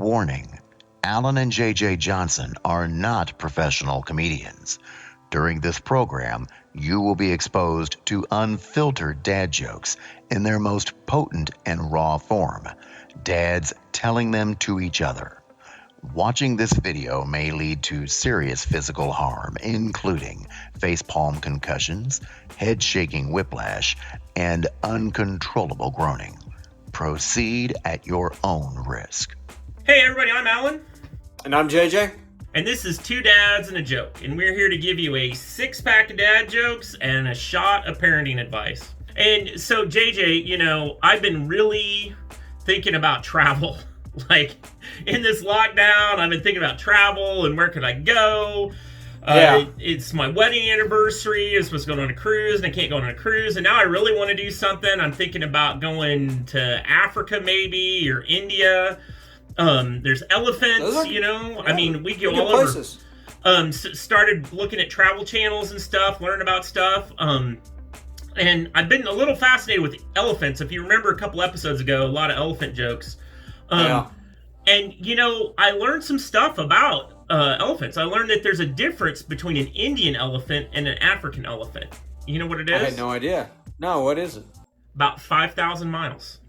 Warning: Alan and JJ Johnson are not professional comedians. During this program, you will be exposed to unfiltered dad jokes in their most potent and raw form, dads telling them to each other. Watching this video may lead to serious physical harm, including facepalm concussions, head-shaking whiplash, and uncontrollable groaning. Proceed at your own risk. Hey everybody, I'm Alan. And I'm JJ. And this is Two Dads and a Joke. And we're here to give you a 6-pack of dad jokes and a shot of parenting advice. And so JJ, you know, I've been really thinking about travel. Like, in this lockdown, I've been thinking about travel and where could I go. It's my wedding anniversary. I was supposed to go on a cruise and I can't go on a cruise. And now I really want to do something. I'm thinking about going to Africa maybe, or India. There's elephants, you know. Yeah, I mean, we go all places. Over. Started looking at travel channels and stuff, learning about stuff. And I've been a little fascinated with elephants. If you remember a couple episodes ago, a lot of elephant jokes. And, you know, I learned some stuff about elephants. I learned that there's a difference between an Indian elephant and an African elephant. You know what it is? I had no idea. No, what is it? About 5,000 miles.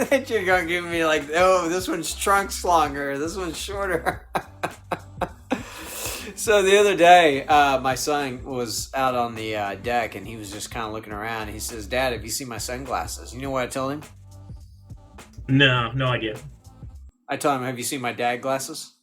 I think you're going to give me like, oh, this one's trunks longer, this one's shorter. So the other day, my son was out on the deck and he was just kind of looking around. He says, "Dad, have you seen my sunglasses?" You know what I told him? No idea. I told him, "Have you seen my dad glasses?"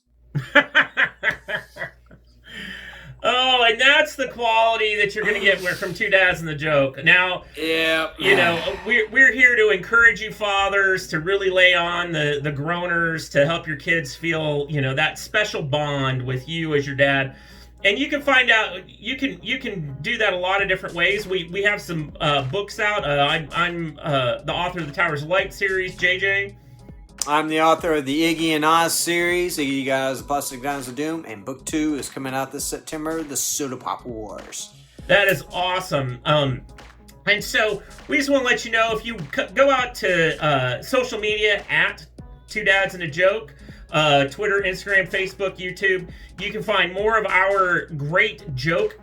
Oh, and that's the quality that you're going to get from Two Dads and the Joke. Now, yeah, you know, we're here to encourage you fathers to really lay on the groaners to help your kids feel, you know, that special bond with you as your dad. And you can find out, you can do that a lot of different ways. We have some books out. I'm the author of the Towers of Light series, JJ. I'm the author of the Iggy and Oz series, Iggy Guys, the Plastic Diamonds of Doom, and book 2 is coming out this September, The Soda Pop Wars. That is awesome. And so we just want to let you know, if you go out to social media at Two Dads and a Joke, Twitter, Instagram, Facebook, YouTube, you can find more of our great joke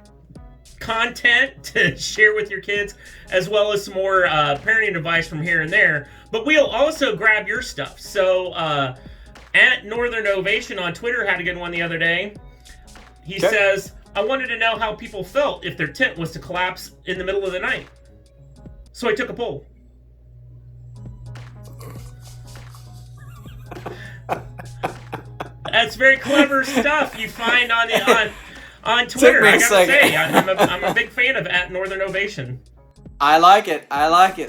content to share with your kids, as well as some more parenting advice from here and there. But we'll also grab your stuff. So at Northern Ovation on Twitter had a good one the other day. He says, "I wanted to know how people felt if their tent was to collapse in the middle of the night. So I took a poll." That's very clever stuff you find on Twitter. I gotta say, I'm a big fan of at Northern Ovation. I like it.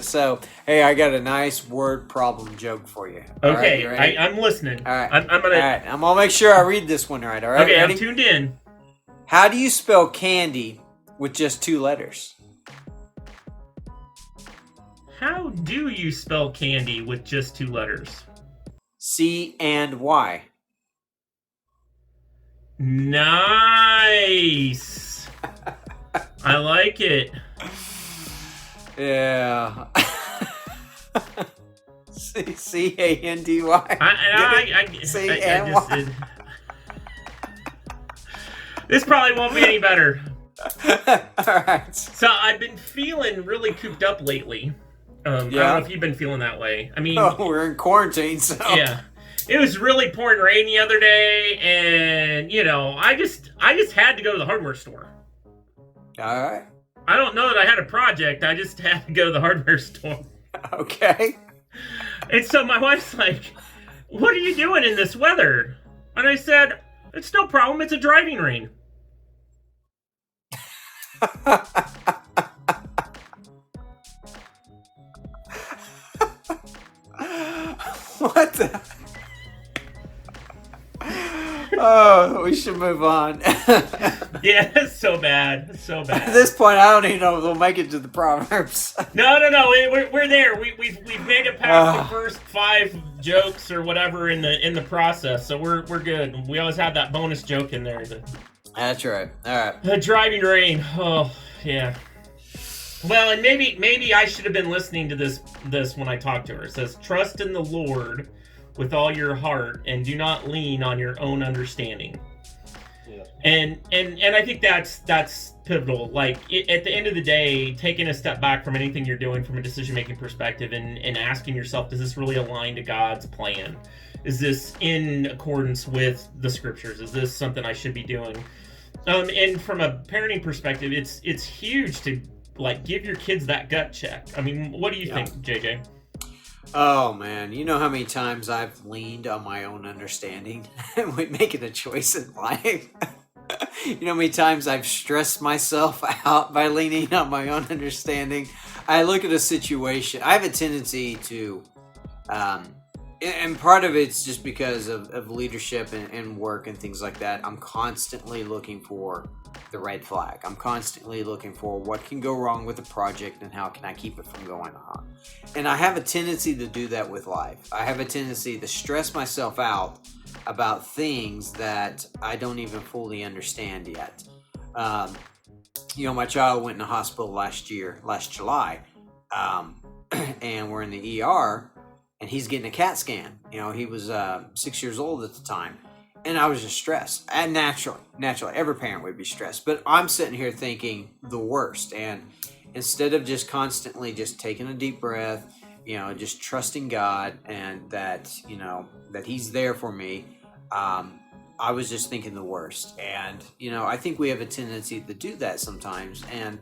So, hey, I got a nice word problem joke for you. Okay, right, I'm listening. All right. I'm gonna make sure I read this one right. All right. Okay, ready? I'm tuned in. How do you spell candy with just 2 letters? How do you spell candy with just 2 letters? C and Y. Nice. I like it. Yeah. C-A-N-D-Y. C-A-N-Y. This probably won't be any better. All right. So I've been feeling really cooped up lately. I don't know if you've been feeling that way. I mean, we're in quarantine, so yeah. It was really pouring rain the other day, and you know, I just had to go to the hardware store. All right. I don't know that I had a project. I just had to go to the hardware store. Okay. And so my wife's like, "What are you doing in this weather?" And I said, "It's no problem. It's a driving rain." What the? Oh, we should move on. Yeah, it's so bad. It's so bad. At this point, I don't even know if we'll make it to the Proverbs. No. We're there. We've made it past the first 5 jokes or whatever in the process, so we're good. We always have that bonus joke in there. That's right. All right. The driving rain. Oh, yeah. Well, and maybe I should have been listening to this when I talked to her. It says, "Trust in the Lord with all your heart, and do not lean on your own understanding." Yeah. And I think that's pivotal. Like at the end of the day, taking a step back from anything you're doing from a decision making perspective, and asking yourself, does this really align to God's plan? Is this in accordance with the scriptures? Is this something I should be doing? And from a parenting perspective, it's huge to like give your kids that gut check. I mean, what do you think, JJ? Oh man, you know how many times I've leaned on my own understanding when making a choice in life? You know how many times I've stressed myself out by leaning on my own understanding? I look at a situation, I have a tendency to, and part of it's just because of leadership and work and things like that. I'm constantly looking for the red flag. I'm constantly looking for what can go wrong with the project and how can I keep it from going on. And I have a tendency to do that with life. I have a tendency to stress myself out about things that I don't even fully understand yet. You know, my child went in the hospital last July, and we're in the ER, and he's getting a CAT scan. You know, he was 6 years old at the time. And I was just stressed. And naturally, every parent would be stressed. But I'm sitting here thinking the worst. And instead of just constantly just taking a deep breath, you know, just trusting God and that, you know, that He's there for me, I was just thinking the worst. And, you know, I think we have a tendency to do that sometimes. And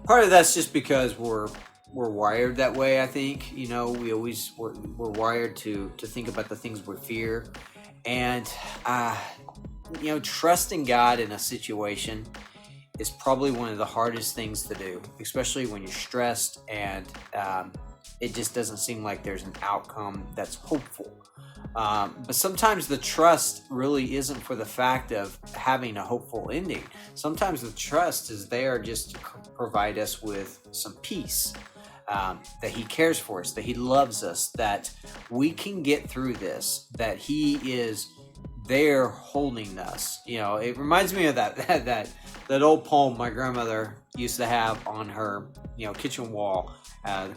part of that's just because we're wired that way, I think. You know, we're wired to think about the things we fear. And, you know, trusting God in a situation is probably one of the hardest things to do, especially when you're stressed and it just doesn't seem like there's an outcome that's hopeful. But sometimes the trust really isn't for the fact of having a hopeful ending. Sometimes the trust is there just to provide us with some peace. That He cares for us, that He loves us, that we can get through this, that He is there holding us. You know, it reminds me of that old poem my grandmother used to have on her, you know, kitchen wall,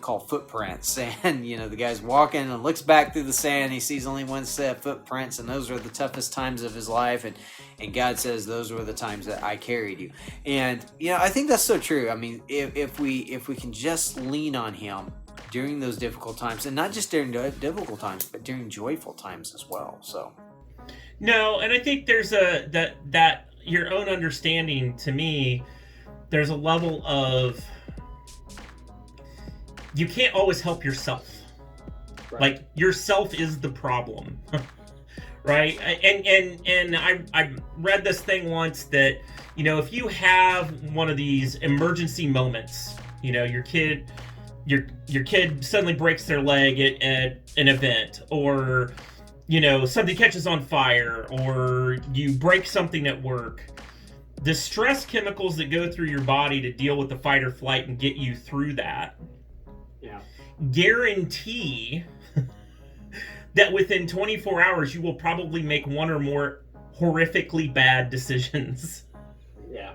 called Footprints. And, you know, the guy's walking and looks back through the sand. He sees only one set of footprints, and those are the toughest times of his life. And God says, those were the times that I carried you. And, you know, I think that's so true. I mean, if we can just lean on Him during those difficult times, and not just during difficult times, but during joyful times as well. So. No, and I think there's that your own understanding, to me, there's a level of, you can't always help yourself. Right. Like, yourself is the problem. Right? And I read this thing once that, you know, if you have one of these emergency moments, you know, your kid suddenly breaks their leg at an event, or, you know, something catches on fire, or you break something at work, the stress chemicals that go through your body to deal with the fight or flight and get you through that, guarantee that within 24 hours you will probably make one or more horrifically bad decisions. Yeah.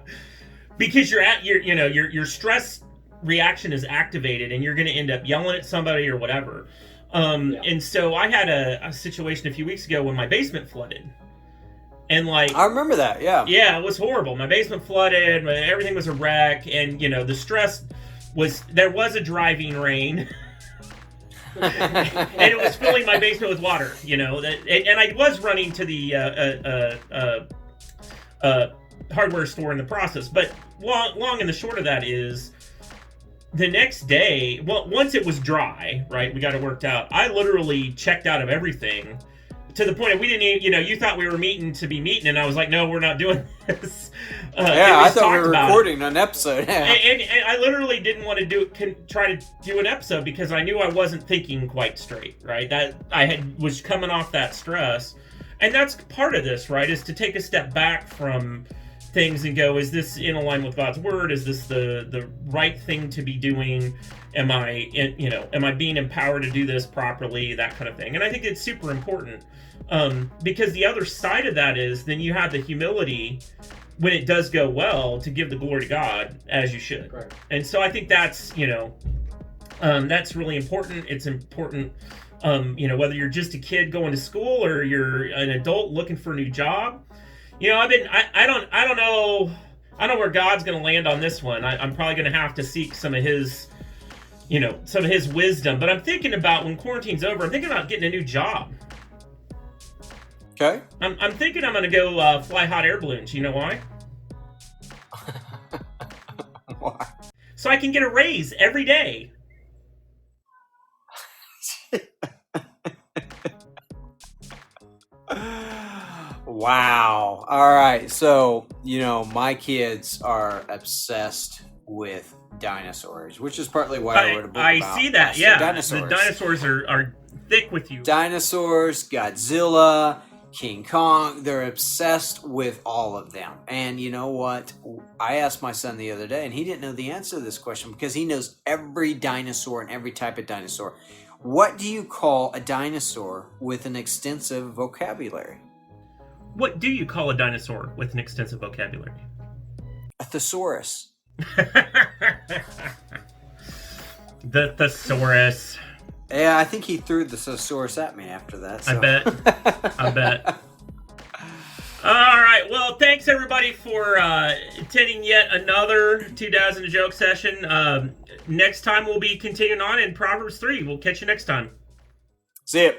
Because your stress reaction is activated, and you're going to end up yelling at somebody or whatever. And so I had a situation a few weeks ago when my basement flooded. And like, I remember that, yeah. Yeah, it was horrible. My basement flooded, everything was a wreck, and, you know, the stress was, there was a driving rain. And it was filling my basement with water, you know, and I was running to the hardware store in the process. But long and the short of that is, the next day, well, once it was dry, right, we got it worked out, I literally checked out of everything, to the point that we didn't even, you know, you thought we were meeting, and I was like, no, we're not doing this. I thought we were recording an episode. And I literally didn't want to try to do an episode because I knew I wasn't thinking quite straight, right? That was coming off that stress. And that's part of this, right, is to take a step back from things and go, is this in alignment with God's word? Is this the right thing to be doing? Am I being empowered to do this properly? That kind of thing. And I think it's super important, because the other side of that is then you have the humility when it does go well, to give the glory to God as you should. Correct. And so I think that's, that's really important. It's important, whether you're just a kid going to school or you're an adult looking for a new job. I don't know where God's going to land on this one. I'm probably going to have to seek some of his wisdom. But I'm thinking about when quarantine's over, I'm thinking about getting a new job. Okay. I'm thinking I'm going to go fly hot air balloons. You know why? Why? So I can get a raise every day. Wow. All right. So, my kids are obsessed with dinosaurs, which is partly why I wrote a book about I see that, yeah. dinosaurs. The dinosaurs are thick with you. Dinosaurs, Godzilla, King Kong, they're obsessed with all of them. And you know what? I asked my son the other day, and he didn't know the answer to this question because he knows every dinosaur and every type of dinosaur. What do you call a dinosaur with an extensive vocabulary? What do you call a dinosaur with an extensive vocabulary? A thesaurus. The thesaurus. Yeah, I think he threw the thesaurus at me after that. So. I bet. All right. Well, thanks everybody for attending yet another 2 Dads and a Joke session. Next time we'll be continuing on in Proverbs 3. We'll catch you next time. See ya.